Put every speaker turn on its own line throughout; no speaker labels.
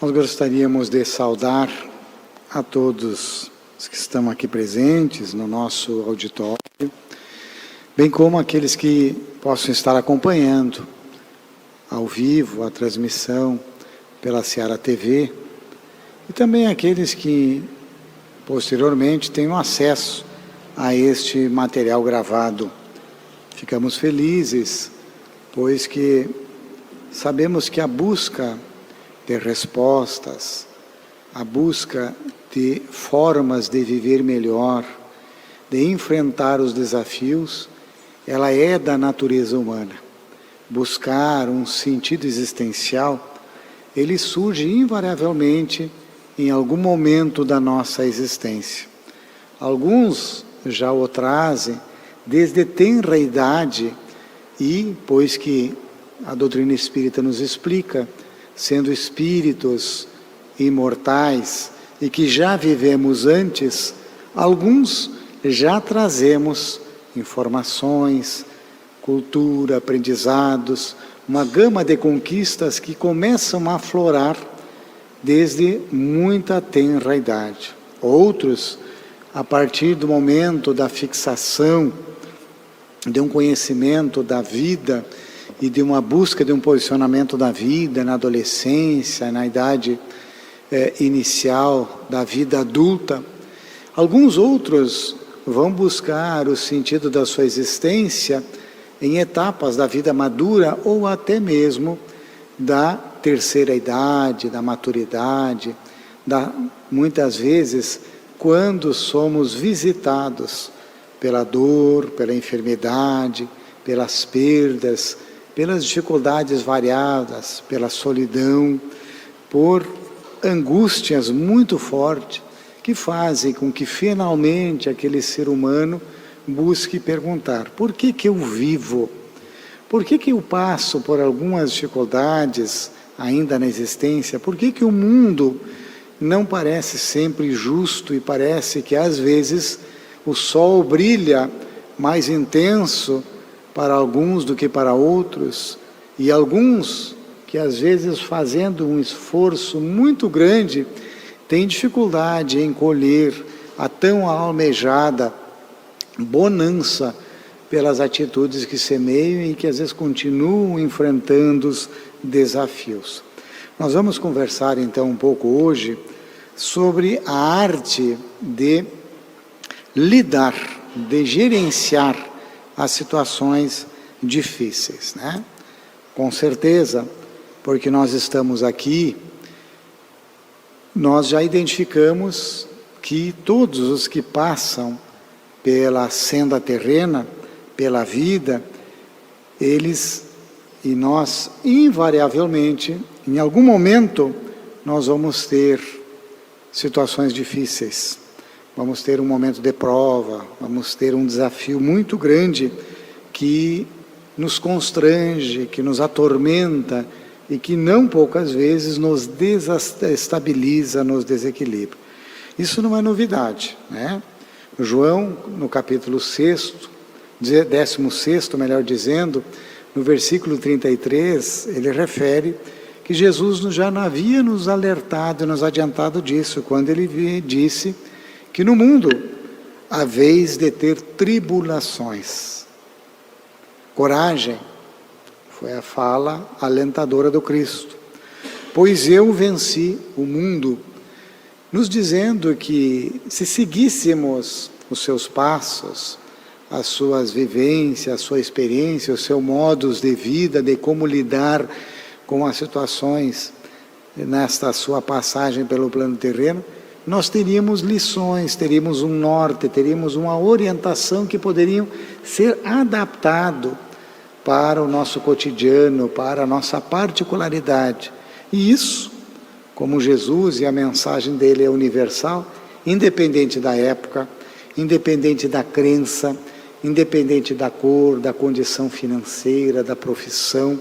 Nós gostaríamos de saudar a todos os que estão aqui presentes no nosso auditório, bem como aqueles que possam estar acompanhando ao vivo a transmissão pela Seara TV, e também aqueles que posteriormente tenham acesso a este material gravado. Ficamos felizes, pois que sabemos que a busca de respostas, a busca de formas de viver melhor, de enfrentar os desafios, ela é da natureza humana. Buscar um sentido existencial, ele surge invariavelmente em algum momento da nossa existência. Alguns já o trazem desde tenra idade e, pois que a doutrina espírita nos explica, sendo espíritos imortais e que já vivemos antes, alguns já trazemos informações, cultura, aprendizados, uma gama de conquistas que começam a aflorar desde muita tenra idade. Outros, a partir do momento da fixação de um conhecimento da vida e de uma busca de um posicionamento da vida na adolescência, na idade inicial da vida adulta, alguns outros vão buscar o sentido da sua existência em etapas da vida madura ou até mesmo da terceira idade, da maturidade, muitas vezes quando somos visitados pela dor, pela enfermidade, pelas perdas, pelas dificuldades variadas, pela solidão, por angústias muito fortes que fazem com que finalmente aquele ser humano busque perguntar: por que eu vivo? Por que eu passo por algumas dificuldades ainda na existência? Por que o mundo não parece sempre justo e parece que às vezes o sol brilha mais intenso para alguns do que para outros, e alguns que às vezes fazendo um esforço muito grande têm dificuldade em colher a tão almejada bonança pelas atitudes que semeiam e que às vezes continuam enfrentando os desafios. Nós vamos conversar então um pouco hoje sobre a arte de lidar, de gerenciar as situações difíceis, né? Com certeza, porque nós estamos aqui, nós já identificamos que todos os que passam pela senda terrena, pela vida, eles e nós, invariavelmente, em algum momento, nós vamos ter situações difíceis. Vamos ter um momento de prova, vamos ter um desafio muito grande que nos constrange, que nos atormenta e que não poucas vezes nos desestabiliza, nos desequilibra. Isso não é novidade, né? João, no capítulo 6, 16º, melhor dizendo, no versículo 33, ele refere que Jesus já não havia nos alertado e nos adiantado disso, quando ele disse que no mundo haveis de ter tribulações. Coragem, foi a fala alentadora do Cristo. Pois eu venci o mundo, nos dizendo que se seguíssemos os seus passos, as suas vivências, a sua experiência, os seus modos de vida, de como lidar com as situações nesta sua passagem pelo plano terreno, nós teríamos lições, teríamos um norte, teríamos uma orientação que poderiam ser adaptado para o nosso cotidiano, para a nossa particularidade. E isso, como Jesus e a mensagem dele é universal, independente da época, independente da crença, independente da cor, da condição financeira, da profissão,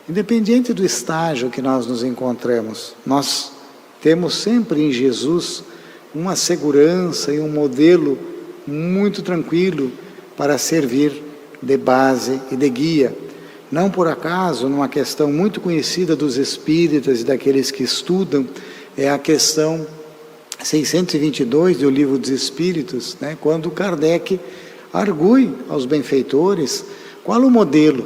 independente do estágio que nós nos encontramos, nós temos sempre em Jesus uma segurança e um modelo muito tranquilo para servir de base e de guia. Não por acaso, numa questão muito conhecida dos espíritas e daqueles que estudam, é a questão 622 do Livro dos Espíritos, né, quando Kardec argue aos benfeitores qual o modelo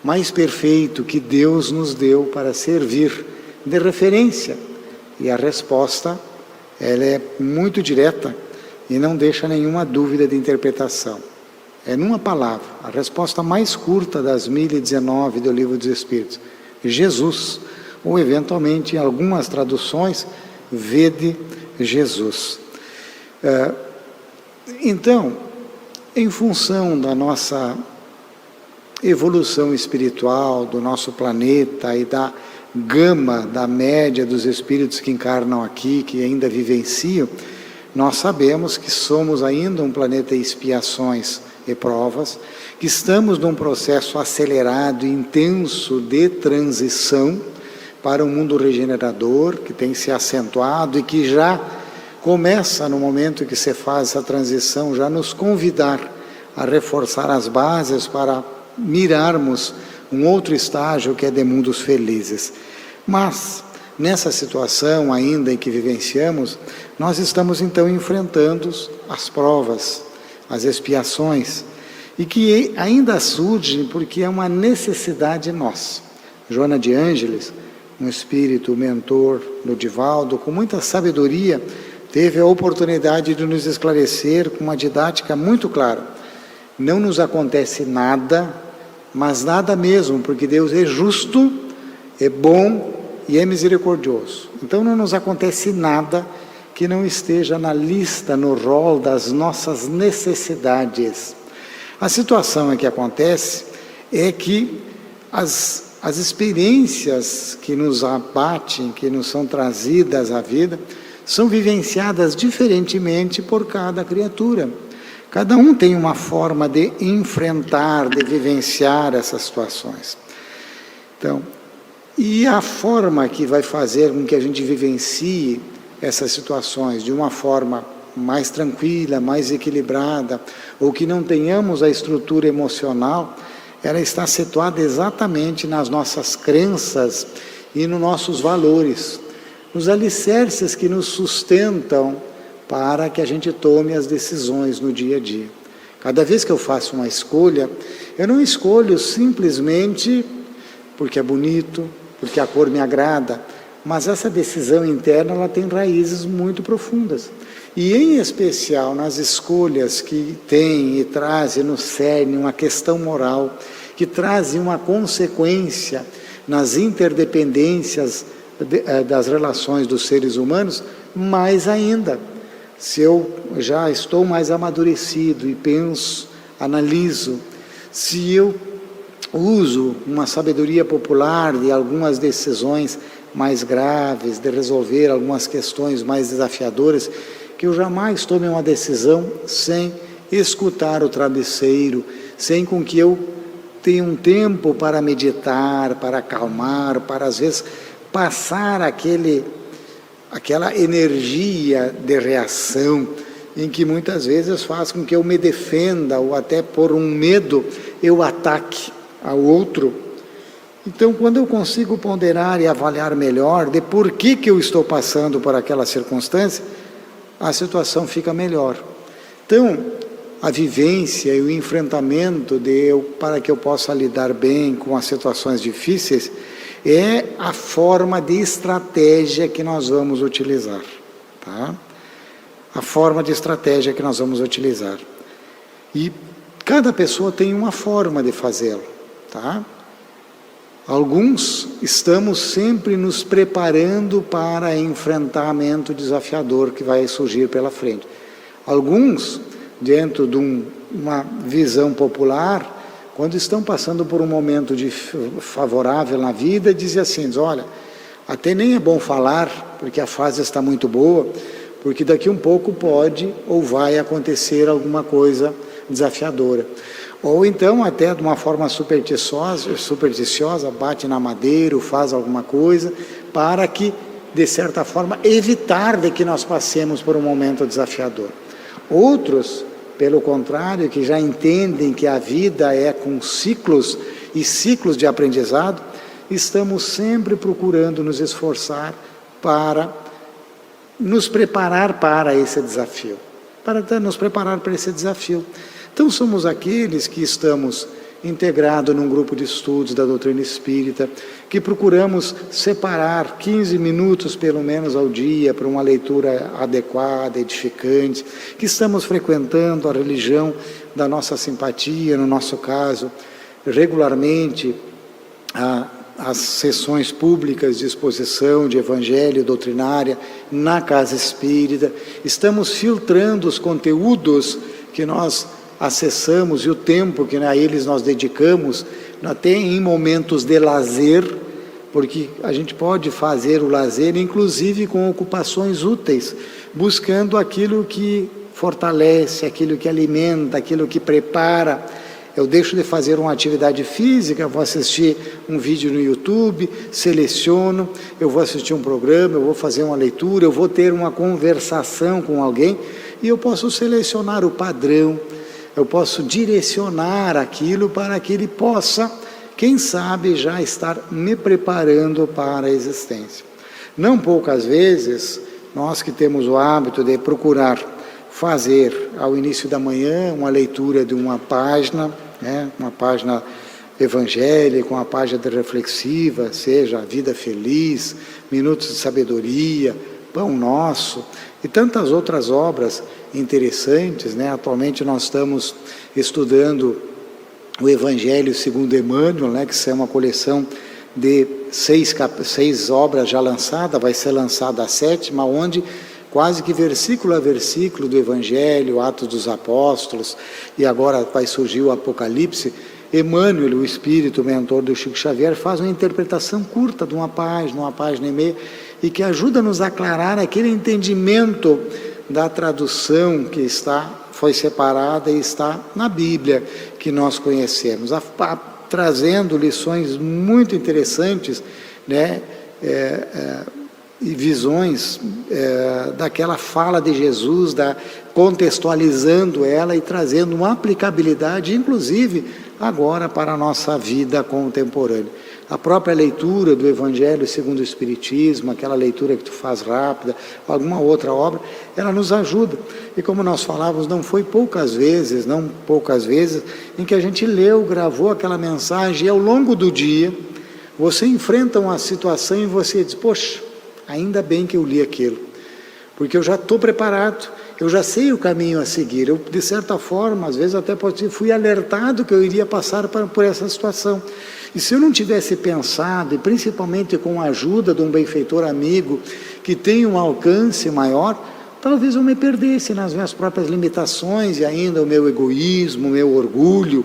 mais perfeito que Deus nos deu para servir de referência. E a resposta, ela é muito direta e não deixa nenhuma dúvida de interpretação. É numa palavra, a resposta mais curta das 1019 do Livro dos Espíritos: Jesus, ou eventualmente em algumas traduções, vede Jesus. Então, em função da nossa evolução espiritual, do nosso planeta e da gama, da média dos espíritos que encarnam aqui, que ainda vivenciam, nós sabemos que somos ainda um planeta de expiações e provas, que estamos num processo acelerado e intenso de transição para um mundo regenerador, que tem se acentuado e que já começa, no momento que se faz essa transição, já nos convidar a reforçar as bases para mirarmos um outro estágio que é de mundos felizes. Mas, nessa situação ainda em que vivenciamos, nós estamos então enfrentando as provas, as expiações, e que ainda surgem porque é uma necessidade nossa. Joana de Ângeles, um espírito mentor do Divaldo, com muita sabedoria, teve a oportunidade de nos esclarecer com uma didática muito clara. Não nos acontece nada, mas nada mesmo, porque Deus é justo, é bom e é misericordioso. Então não nos acontece nada que não esteja na lista, no rol das nossas necessidades. A situação que acontece é que as experiências que nos abatem, que nos são trazidas à vida, são vivenciadas diferentemente por cada criatura. Cada um tem uma forma de enfrentar, de vivenciar essas situações. Então, e a forma que vai fazer com que a gente vivencie essas situações de uma forma mais tranquila, mais equilibrada, ou que não tenhamos a estrutura emocional, ela está situada exatamente nas nossas crenças e nos nossos valores, nos alicerces que nos sustentam para que a gente tome as decisões no dia a dia. Cada vez que eu faço uma escolha, eu não escolho simplesmente porque é bonito, porque a cor me agrada, mas essa decisão interna, ela tem raízes muito profundas. E em especial nas escolhas que têm e trazem no cerne uma questão moral, que trazem uma consequência nas interdependências das relações dos seres humanos, mais ainda. Se eu já estou mais amadurecido e penso, analiso, se eu uso uma sabedoria popular de algumas decisões mais graves, de resolver algumas questões mais desafiadoras, que eu jamais tome uma decisão sem escutar o travesseiro, sem com que eu tenha um tempo para meditar, para acalmar, para às vezes passar aquela energia de reação, em que muitas vezes faz com que eu me defenda, ou até por um medo eu ataque ao outro. Então, quando eu consigo ponderar e avaliar melhor de por que eu estou passando por aquela circunstância, a situação fica melhor. Então, a vivência e o enfrentamento para que eu possa lidar bem com as situações difíceis é a forma de estratégia que nós vamos utilizar, tá? A forma de estratégia que nós vamos utilizar. E cada pessoa tem uma forma de fazê-lo, tá? Alguns estamos sempre nos preparando para enfrentamento desafiador que vai surgir pela frente. Alguns, dentro de uma visão popular, quando estão passando por um momento favorável na vida, dizem assim, olha, até nem é bom falar, porque a fase está muito boa, porque daqui um pouco pode ou vai acontecer alguma desafiadora. Ou então, até de uma forma supersticiosa, bate na madeira, ou faz alguma coisa, para que, de certa forma, evitar de que nós passemos por um momento desafiador. Outros, pelo contrário, que já entendem que a vida é com ciclos e ciclos de aprendizado, estamos sempre procurando nos esforçar para nos preparar para esse desafio, nos preparar para esse desafio. Então somos aqueles que estamos integrados num grupo de estudos da doutrina espírita, que procuramos separar 15 minutos pelo menos ao dia para uma leitura adequada, edificante, que estamos frequentando a religião da nossa simpatia, no nosso caso, regularmente as sessões públicas de exposição de evangelho doutrinária na casa espírita, estamos filtrando os conteúdos que nós acessamos e o tempo que a eles nós dedicamos, até em momentos de lazer, porque a gente pode fazer o lazer inclusive com ocupações úteis, buscando aquilo que fortalece, aquilo que alimenta, aquilo que prepara. Eu deixo de fazer uma atividade física, vou assistir um vídeo no YouTube, seleciono, eu vou assistir um programa, eu vou fazer uma leitura, eu vou ter uma conversação com alguém, e eu posso selecionar o padrão, eu posso direcionar aquilo para que ele possa, quem sabe, já estar me preparando para a existência. Não poucas vezes, nós que temos o hábito de procurar fazer ao início da manhã uma leitura de uma página, uma página evangélica, uma página reflexiva, seja a Vida Feliz, Minutos de Sabedoria, Pão Nosso e tantas outras obras interessantes, Atualmente nós estamos estudando o Evangelho segundo Emmanuel, que é uma coleção de 6 obras já lançadas, vai ser lançada a 7ª, onde quase que versículo a versículo do Evangelho, Atos dos Apóstolos, e agora vai surgir o Apocalipse, Emmanuel, o espírito mentor do Chico Xavier, faz uma interpretação curta de uma página e meia, e que ajuda a nos aclarar aquele entendimento da tradução que foi separada e está na Bíblia, que nós conhecemos, trazendo lições muito interessantes, e visões daquela fala de Jesus, contextualizando ela e trazendo uma aplicabilidade, inclusive agora para a nossa vida contemporânea. A própria leitura do Evangelho segundo o Espiritismo, aquela leitura que tu faz rápida, alguma outra obra, ela nos ajuda. E como nós falávamos, não poucas vezes, em que a gente leu, gravou aquela mensagem, e ao longo do dia, você enfrenta uma situação e você diz, poxa, ainda bem que eu li aquilo, porque eu já estou preparado, eu já sei o caminho a seguir. Eu, de certa forma, às vezes até fui alertado que eu iria passar por essa situação. E se eu não tivesse pensado, e principalmente com a ajuda de um benfeitor amigo, que tem um alcance maior, talvez eu me perdesse nas minhas próprias limitações, e ainda o meu egoísmo, o meu orgulho,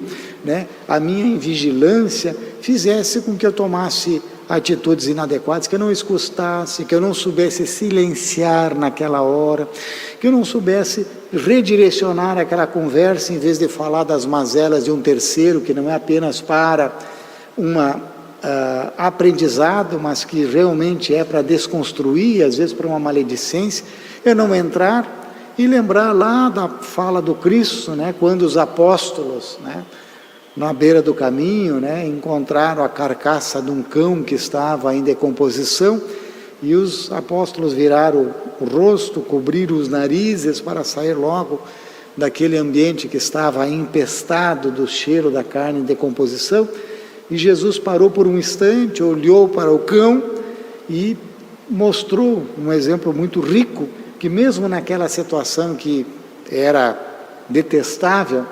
a minha invigilância, fizesse com que eu tomasse atitudes inadequadas, que eu não escutasse, que eu não soubesse silenciar naquela hora, que eu não soubesse redirecionar aquela conversa, em vez de falar das mazelas de um terceiro, que não é apenas para aprendizado, mas que realmente é para desconstruir, às vezes para uma maledicência, eu não entrar e lembrar lá da fala do Cristo, quando os apóstolos, na beira do caminho, encontraram a carcaça de um cão que estava em decomposição, e os apóstolos viraram o rosto, cobriram os narizes para sair logo daquele ambiente que estava empestado do cheiro da carne em decomposição, e Jesus parou por um instante, olhou para o cão e mostrou um exemplo muito rico, que mesmo naquela situação que era detestável,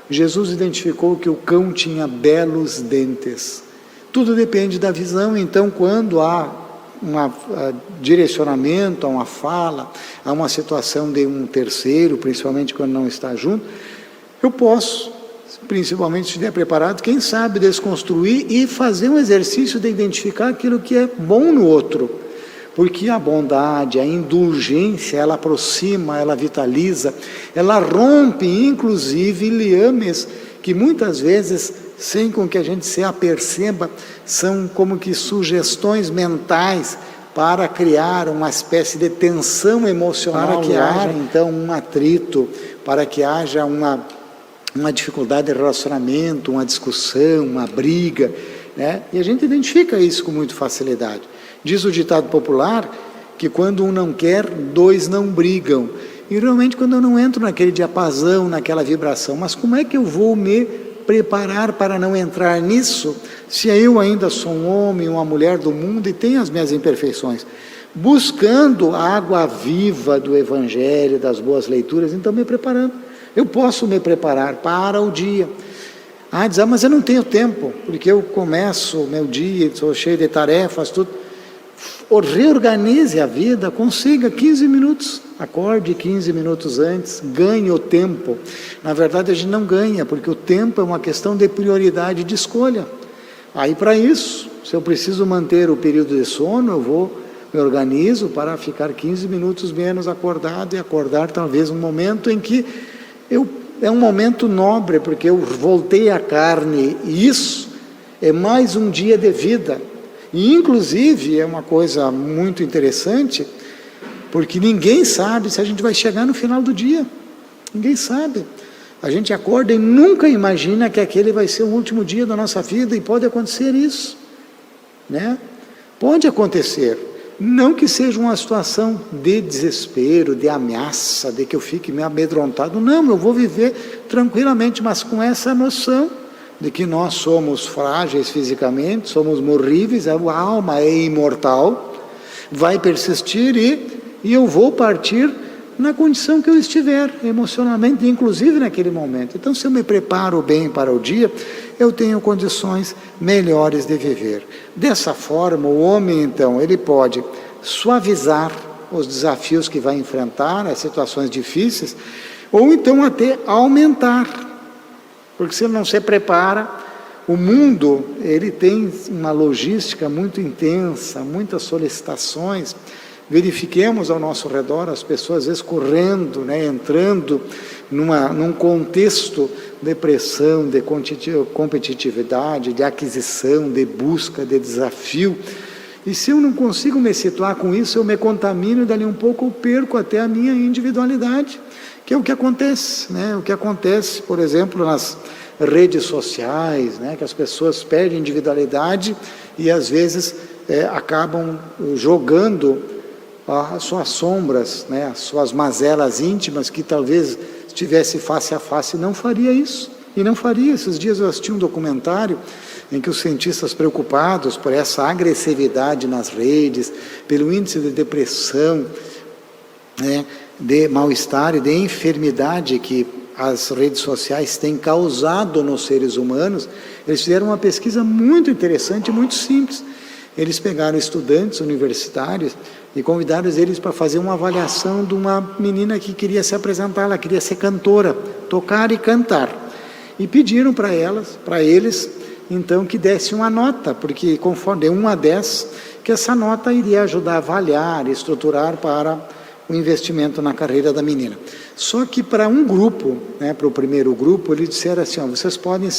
Jesus identificou que o cão tinha belos dentes. Tudo depende da visão. Então, quando há um direcionamento, a uma fala, a uma situação de um terceiro, principalmente quando não está junto, eu posso, principalmente se estiver preparado, quem sabe desconstruir e fazer um exercício de identificar aquilo que é bom no outro. Porque a bondade, a indulgência, ela aproxima, ela vitaliza, ela rompe, inclusive, liames que muitas vezes, sem com que a gente se aperceba, são como que sugestões mentais para criar uma espécie de tensão emocional, para que haja, então, um atrito, para que haja uma uma dificuldade de relacionamento, uma discussão, uma briga, né? E a gente identifica isso com muita facilidade. Diz o ditado popular que quando um não quer, dois não brigam. E realmente quando eu não entro naquele diapasão, naquela vibração, mas como é que eu vou me preparar para não entrar nisso, se eu ainda sou um homem, uma mulher do mundo e tenho as minhas imperfeições? Buscando a água viva do Evangelho, das boas leituras, então me preparando. Eu posso me preparar para o dia. Diz, mas eu não tenho tempo, porque eu começo o meu dia, sou cheio de tarefas, tudo. Reorganize a vida, consiga 15 minutos, acorde 15 minutos antes, ganhe o tempo. Na verdade a gente não ganha, porque o tempo é uma questão de prioridade, de escolha. Aí para isso, se eu preciso manter o período de sono, eu me organizo para ficar 15 minutos menos acordado e acordar talvez um momento em que é um momento nobre, porque eu voltei à carne, e isso é mais um dia de vida. E inclusive é uma coisa muito interessante, porque ninguém sabe se a gente vai chegar no final do dia. Ninguém sabe. A gente acorda e nunca imagina que aquele vai ser o último dia da nossa vida, e pode acontecer isso, né? Pode acontecer. Não que seja uma situação de desespero, de ameaça, de que eu fique meio amedrontado. Não, eu vou viver tranquilamente, mas com essa noção de que nós somos frágeis fisicamente, somos morríveis, a alma é imortal, vai persistir e eu vou partir na condição que eu estiver, emocionalmente, inclusive naquele momento. Então, se eu me preparo bem para o dia, eu tenho condições melhores de viver. Dessa forma, o homem, então, ele pode suavizar os desafios que vai enfrentar, as situações difíceis, ou então até aumentar, porque se ele não se prepara, o mundo, ele tem uma logística muito intensa, muitas solicitações. Verifiquemos ao nosso redor as pessoas às vezes correndo, né, entrando num contexto de pressão, de competitividade, de aquisição, de busca, de desafio. E se eu não consigo me situar com isso, eu me contamino e dali um pouco eu perco até a minha individualidade, que é o que acontece, né? O que acontece, por exemplo, nas redes sociais, né? Que as pessoas perdem individualidade e às vezes acabam jogando as suas sombras, né, as suas mazelas íntimas, que talvez estivesse face a face não faria isso, e não faria. Esses dias eu assisti um documentário em que os cientistas preocupados por essa agressividade nas redes, pelo índice de depressão, né, de mal-estar e de enfermidade que as redes sociais têm causado nos seres humanos, eles fizeram uma pesquisa muito interessante, muito simples. Eles pegaram estudantes universitários e convidaram eles para fazer uma avaliação de uma menina que queria se apresentar, ela queria ser cantora, tocar e cantar. E pediram para eles, então, que dessem uma nota, porque conforme de 1 a 10, que essa nota iria ajudar a avaliar, estruturar para o investimento na carreira da menina. Só que para um grupo, né, para o primeiro grupo, eles disseram assim, vocês podem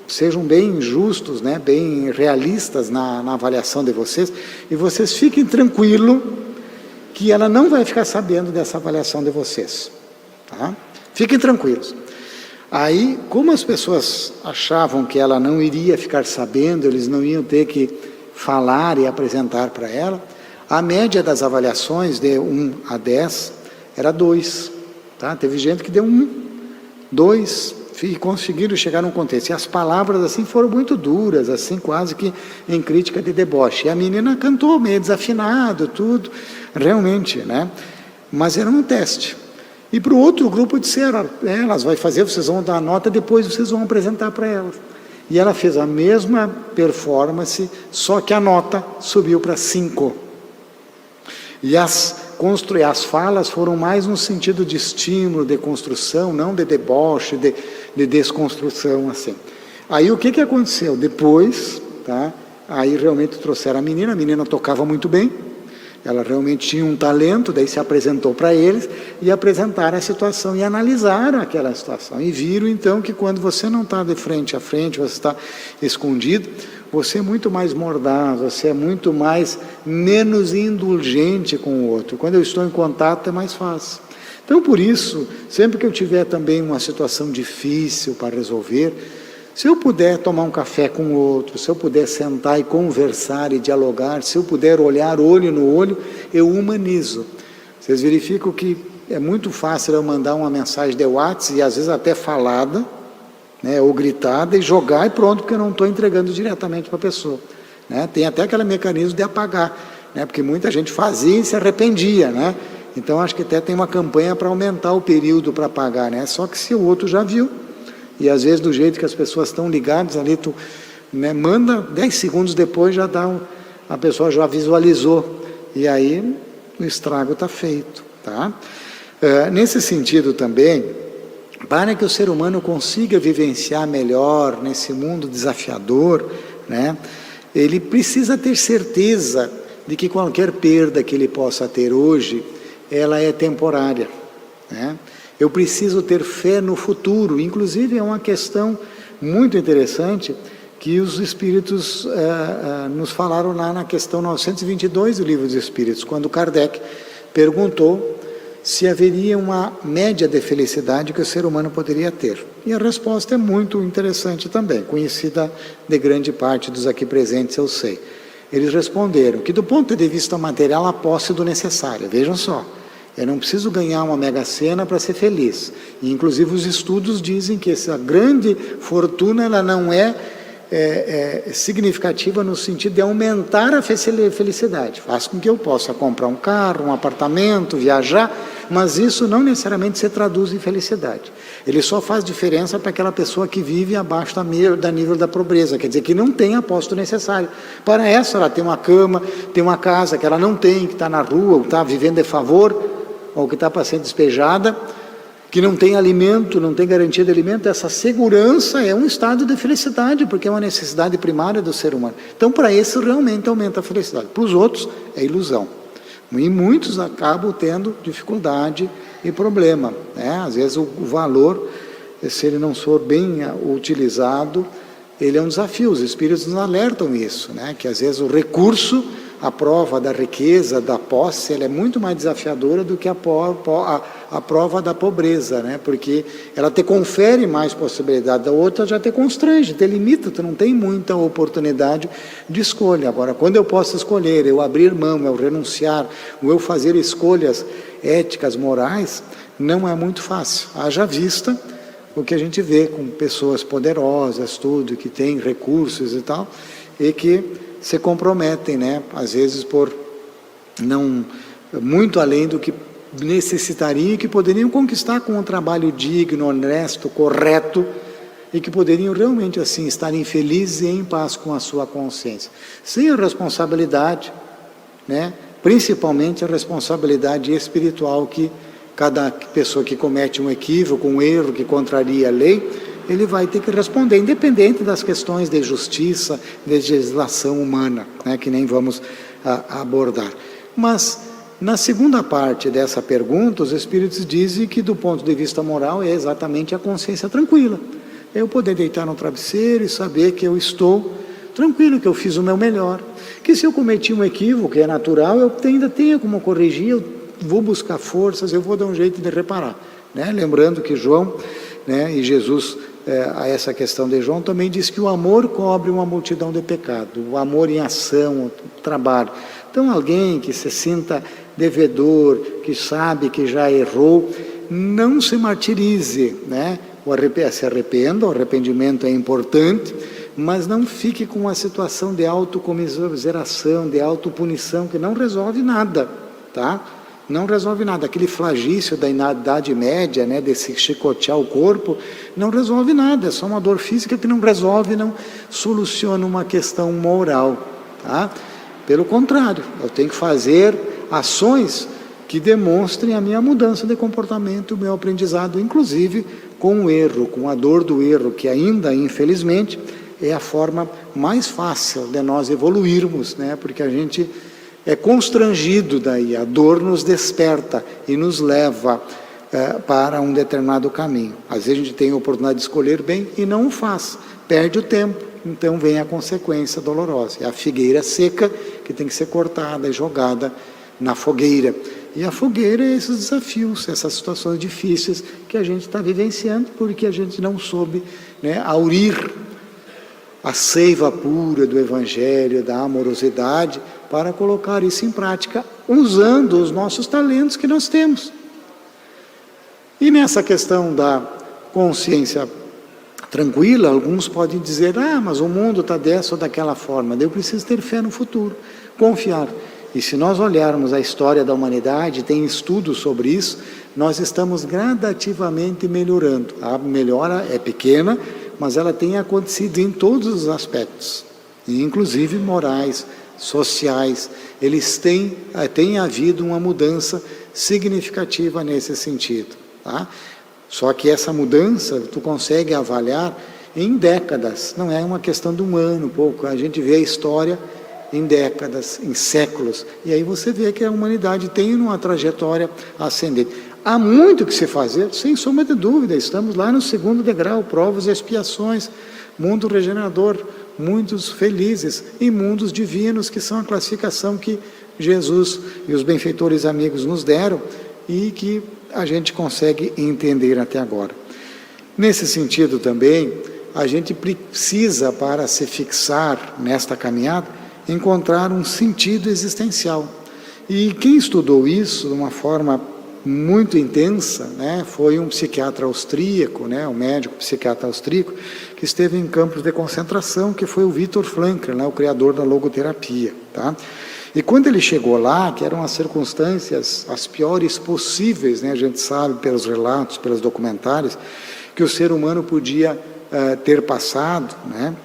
sejam bem justos, né, bem realistas na avaliação de vocês, e vocês fiquem tranquilos que ela não vai ficar sabendo dessa avaliação de vocês, tá? Fiquem tranquilos. Aí, como as pessoas achavam que ela não iria ficar sabendo, eles não iam ter que falar e apresentar para ela, a média das avaliações de 1 a 10 era 2, tá? Teve gente que deu 1, 2, e conseguiram chegar num contexto. E as palavras assim foram muito duras, assim quase que em crítica de deboche. E a menina cantou meio desafinado, tudo, realmente, né? Mas era um teste. E para o outro grupo disseram, elas vão fazer, vocês vão dar a nota, depois vocês vão apresentar para elas. E ela fez a mesma performance, só que a nota subiu para 5. E as falas foram mais no sentido de estímulo, de construção, não de deboche, de desconstrução, assim. Aí o que aconteceu? Depois, tá? Aí realmente trouxeram a menina tocava muito bem, ela realmente tinha um talento, daí se apresentou para eles e apresentaram a situação e analisaram aquela situação e viram então que quando você não está de frente a frente, você está escondido, você é muito mais mordaz, você é muito menos indulgente com o outro. Quando eu estou em contato é mais fácil. Então, por isso, sempre que eu tiver também uma situação difícil para resolver, se eu puder tomar um café com o outro, se eu puder sentar e conversar e dialogar, se eu puder olhar olho no olho, eu humanizo. Vocês verificam que é muito fácil eu mandar uma mensagem de WhatsApp, e às vezes até falada, né, ou gritada, e jogar e pronto, porque eu não estou entregando diretamente para a pessoa. Né? Tem até aquele mecanismo de apagar, né, porque muita gente fazia e se arrependia, né? Então, acho que até tem uma campanha para aumentar o período para pagar, né? Só que se o outro já viu, e às vezes do jeito que as pessoas estão ligadas ali, tu, né, manda 10 segundos depois, já dá a pessoa já visualizou, e aí o estrago está feito, tá? Nesse sentido também, para que o ser humano consiga vivenciar melhor nesse mundo desafiador, né, ele precisa ter certeza de que qualquer perda que ele possa ter hoje, ela é temporária, né? Eu preciso ter fé no futuro. Inclusive é uma questão muito interessante que os Espíritos nos falaram lá na questão 922 do Livro dos Espíritos, quando Kardec perguntou se haveria uma média de felicidade que o ser humano poderia ter. E a resposta é muito interessante também, conhecida de grande parte dos aqui presentes, eu sei. Eles responderam que do ponto de vista material, a posse do necessário. Vejam só. Eu não preciso ganhar uma mega-sena para ser feliz. E, inclusive, os estudos dizem que essa grande fortuna ela não é significativa no sentido de aumentar a felicidade. Faz com que eu possa comprar um carro, um apartamento, viajar, mas isso não necessariamente se traduz em felicidade. Ele só faz diferença para aquela pessoa que vive abaixo da nível da pobreza, quer dizer, que não tem a posse necessário. Para essa, ela tem uma cama, tem uma casa que ela não tem, que está na rua, ou está vivendo de favor, ou que está para ser despejada, que não tem alimento, não tem garantia de alimento. Essa segurança é um estado de felicidade, porque é uma necessidade primária do ser humano. Então, para esse, realmente aumenta a felicidade. Para os outros, é ilusão. E muitos acabam tendo dificuldade e problema, né? Às vezes o valor, se ele não for bem utilizado, ele é um desafio. Os Espíritos nos alertam isso, né? Que às vezes o recurso, a prova da riqueza, da posse, ela é muito mais desafiadora do que a prova da pobreza, né? Porque ela te confere mais possibilidade, da outra já te constrange, te limita, tu não tem muita oportunidade de escolha. Agora, quando eu posso escolher, eu abrir mão, eu renunciar, ou eu fazer escolhas éticas, morais, não é muito fácil. Haja vista o que a gente vê com pessoas poderosas, tudo, que tem recursos e tal, e que se comprometem, né? Às vezes por não muito além do que necessitariam e que poderiam conquistar com um trabalho digno, honesto, correto, e que poderiam realmente assim estarem felizes e em paz com a sua consciência, sem a responsabilidade, né? Principalmente a responsabilidade espiritual que cada pessoa que comete um equívoco, um erro que contraria a lei, ele vai ter que responder, independente das questões de justiça, de legislação humana, né, que nem vamos abordar. Mas, na segunda parte dessa pergunta, os Espíritos dizem que, do ponto de vista moral, é exatamente a consciência tranquila. Eu poder deitar no travesseiro e saber que eu estou tranquilo, que eu fiz o meu melhor. Que se eu cometi um equívoco, que é natural, eu ainda tenho como corrigir, eu vou buscar forças, eu vou dar um jeito de reparar. Né? Lembrando que João, né, e Jesus, a essa questão de João, também diz que o amor cobre uma multidão de pecados, o amor em ação, o trabalho. Então, alguém que se sinta devedor, que sabe que já errou, não se martirize, né? Se arrependa, o arrependimento é importante, mas não fique com uma situação de autocomiseração, de autopunição, que não resolve nada, tá? Não resolve nada. Aquele flagício da Idade Média, né, de se chicotear o corpo, não resolve nada, é só uma dor física que não resolve, não soluciona uma questão moral, tá? Pelo contrário, eu tenho que fazer ações que demonstrem a minha mudança de comportamento, o meu aprendizado, inclusive com o erro, com a dor do erro, que ainda, infelizmente, é a forma mais fácil de nós evoluirmos, né? Porque a gente é constrangido daí, a dor nos desperta e nos leva para um determinado caminho. Às vezes a gente tem a oportunidade de escolher bem e não o faz, perde o tempo, então vem a consequência dolorosa. É a figueira seca que tem que ser cortada e jogada na fogueira. E a fogueira é esses desafios, essas situações difíceis que a gente está vivenciando, porque a gente não soube, né, aurir a seiva pura do Evangelho, da amorosidade, para colocar isso em prática, usando os nossos talentos que nós temos. E nessa questão da consciência tranquila, alguns podem dizer, mas o mundo está dessa ou daquela forma, eu preciso ter fé no futuro, confiar. E se nós olharmos a história da humanidade, tem estudos sobre isso, nós estamos gradativamente melhorando. A melhora é pequena, mas ela tem acontecido em todos os aspectos, inclusive morais, sociais. Eles têm havido uma mudança significativa nesse sentido, tá? Só que essa mudança, tu consegue avaliar em décadas, não é uma questão de um ano, pouco. A gente vê a história em décadas, em séculos, e aí você vê que a humanidade tem uma trajetória ascendente. Há muito que se fazer, sem sombra de dúvida, estamos lá no segundo degrau, provas e expiações, mundo regenerador, mundos felizes e mundos divinos, que são a classificação que Jesus e os benfeitores amigos nos deram e que a gente consegue entender até agora. Nesse sentido também, a gente precisa, para se fixar nesta caminhada, encontrar um sentido existencial. E quem estudou isso de uma forma muito intensa, né, foi um psiquiatra austríaco, né, um médico psiquiatra austríaco, que esteve em campos de concentração, que foi o Viktor Frankl, né, o criador da logoterapia, tá? E quando ele chegou lá, que eram as circunstâncias as piores possíveis, né, a gente sabe pelos relatos, pelos documentários, que o ser humano podia ter passado, né,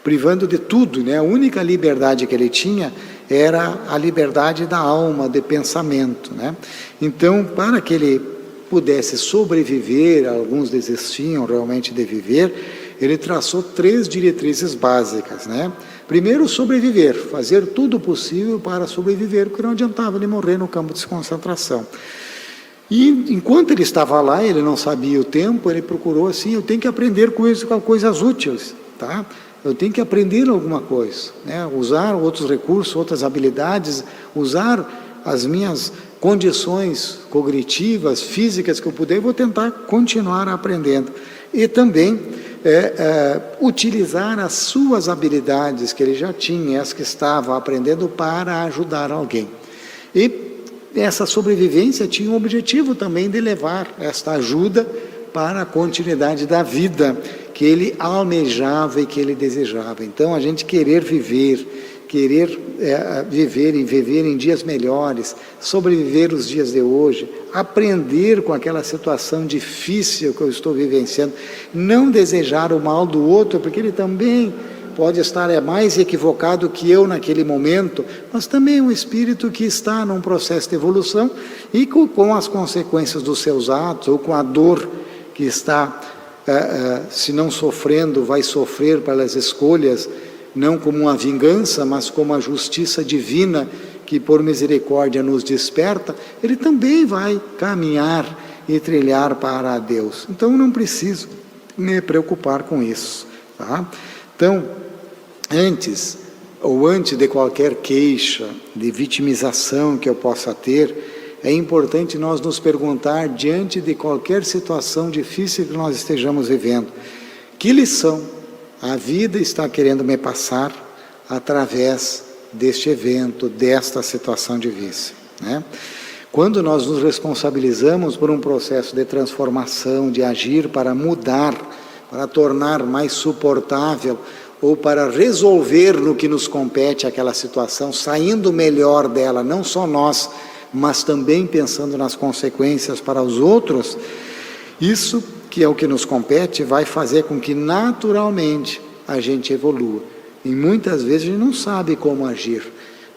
privando de tudo, né? A única liberdade que ele tinha era a liberdade da alma, de pensamento, né? Então, para que ele pudesse sobreviver, alguns desistiam realmente de viver, ele traçou 3 diretrizes básicas, né? Primeiro, sobreviver, fazer tudo possível para sobreviver, porque não adiantava ele morrer no campo de concentração. E enquanto ele estava lá, ele não sabia o tempo, ele procurou assim, eu tenho que aprender coisas úteis, tá? Eu tenho que aprender alguma coisa, né? Usar outros recursos, outras habilidades, usar as minhas condições cognitivas, físicas que eu puder, eu vou tentar continuar aprendendo. E também utilizar as suas habilidades que ele já tinha, as que estava aprendendo, para ajudar alguém. E essa sobrevivência tinha o objetivo também de levar esta ajuda para a continuidade da vida que ele almejava e que ele desejava. Então, a gente querer viver e viver em dias melhores, sobreviver os dias de hoje, aprender com aquela situação difícil que eu estou vivenciando, não desejar o mal do outro, porque ele também pode estar mais equivocado que eu naquele momento, mas também um espírito que está num processo de evolução e com as consequências dos seus atos, ou com a dor que está, se não sofrendo, vai sofrer pelas escolhas, não como uma vingança, mas como a justiça divina que por misericórdia nos desperta, ele também vai caminhar e trilhar para Deus. Então não preciso me preocupar com isso, tá? Então, antes de qualquer queixa de vitimização que eu possa ter, é importante nós nos perguntar, diante de qualquer situação difícil que nós estejamos vivendo, que lição a vida está querendo me passar através deste evento, desta situação difícil, né? Quando nós nos responsabilizamos por um processo de transformação, de agir para mudar, para tornar mais suportável, ou para resolver no que nos compete aquela situação, saindo melhor dela, não só nós, mas também pensando nas consequências para os outros, isso que é o que nos compete, vai fazer com que naturalmente a gente evolua. E muitas vezes a gente não sabe como agir,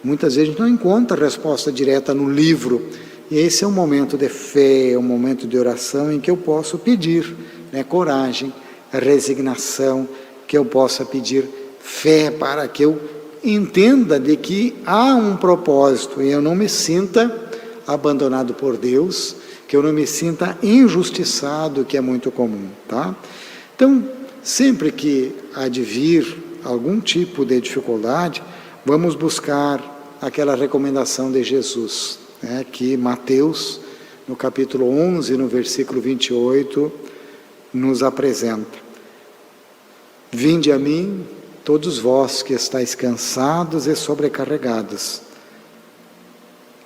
muitas vezes a gente não encontra resposta direta no livro, e esse é um momento de fé, é um momento de oração em que eu posso pedir, né, coragem, resignação, que eu possa pedir fé para que eu entenda de que há um propósito e eu não me sinta abandonado por Deus, que eu não me sinta injustiçado, que é muito comum, tá? Então, sempre que advir algum tipo de dificuldade, vamos buscar aquela recomendação de Jesus, né, que Mateus, no capítulo 11, no versículo 28, nos apresenta. Vinde a mim, todos vós que estáis cansados e sobrecarregados,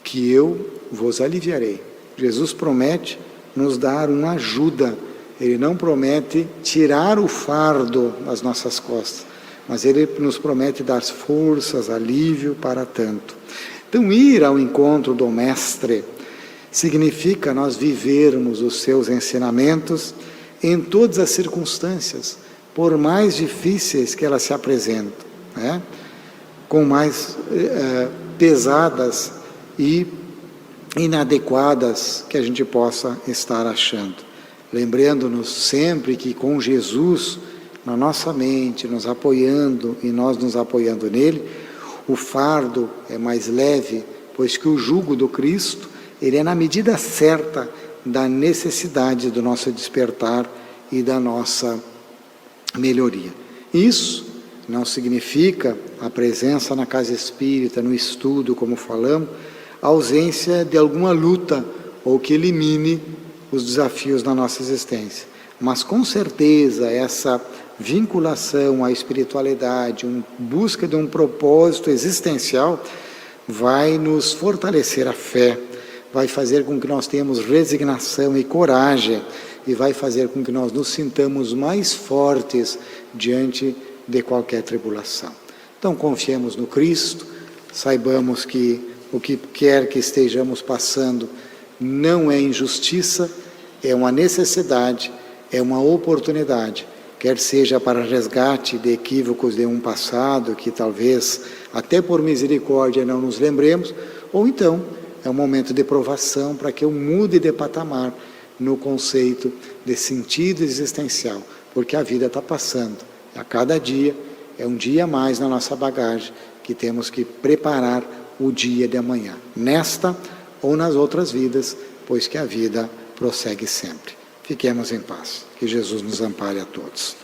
que eu vos aliviarei. Jesus promete nos dar uma ajuda. Ele não promete tirar o fardo das nossas costas, mas Ele nos promete dar forças, alívio para tanto. Então, ir ao encontro do Mestre significa nós vivermos os seus ensinamentos em todas as circunstâncias, por mais difíceis que elas se apresentem, né? Com mais pesadas e inadequadas que a gente possa estar achando. Lembrando-nos sempre que com Jesus na nossa mente, nos apoiando e nós nos apoiando nele, o fardo é mais leve, pois que o jugo do Cristo, ele é na medida certa da necessidade do nosso despertar e da nossa melhoria. Isso não significa a presença na casa espírita, no estudo, como falamos, a ausência de alguma luta ou que elimine os desafios da nossa existência. Mas com certeza essa vinculação à espiritualidade, busca de um propósito existencial, vai nos fortalecer a fé, vai fazer com que nós tenhamos resignação e coragem, e vai fazer com que nós nos sintamos mais fortes diante de qualquer tribulação. Então confiemos no Cristo, saibamos que o que quer que estejamos passando não é injustiça, é uma necessidade, é uma oportunidade, quer seja para resgate de equívocos de um passado que talvez até por misericórdia não nos lembremos, ou então é um momento de provação para que eu mude de patamar no conceito de sentido existencial, porque a vida está passando, a cada dia é um dia a mais na nossa bagagem que temos que preparar o dia de amanhã, nesta ou nas outras vidas, pois que a vida prossegue sempre. Fiquemos em paz. Que Jesus nos ampare a todos.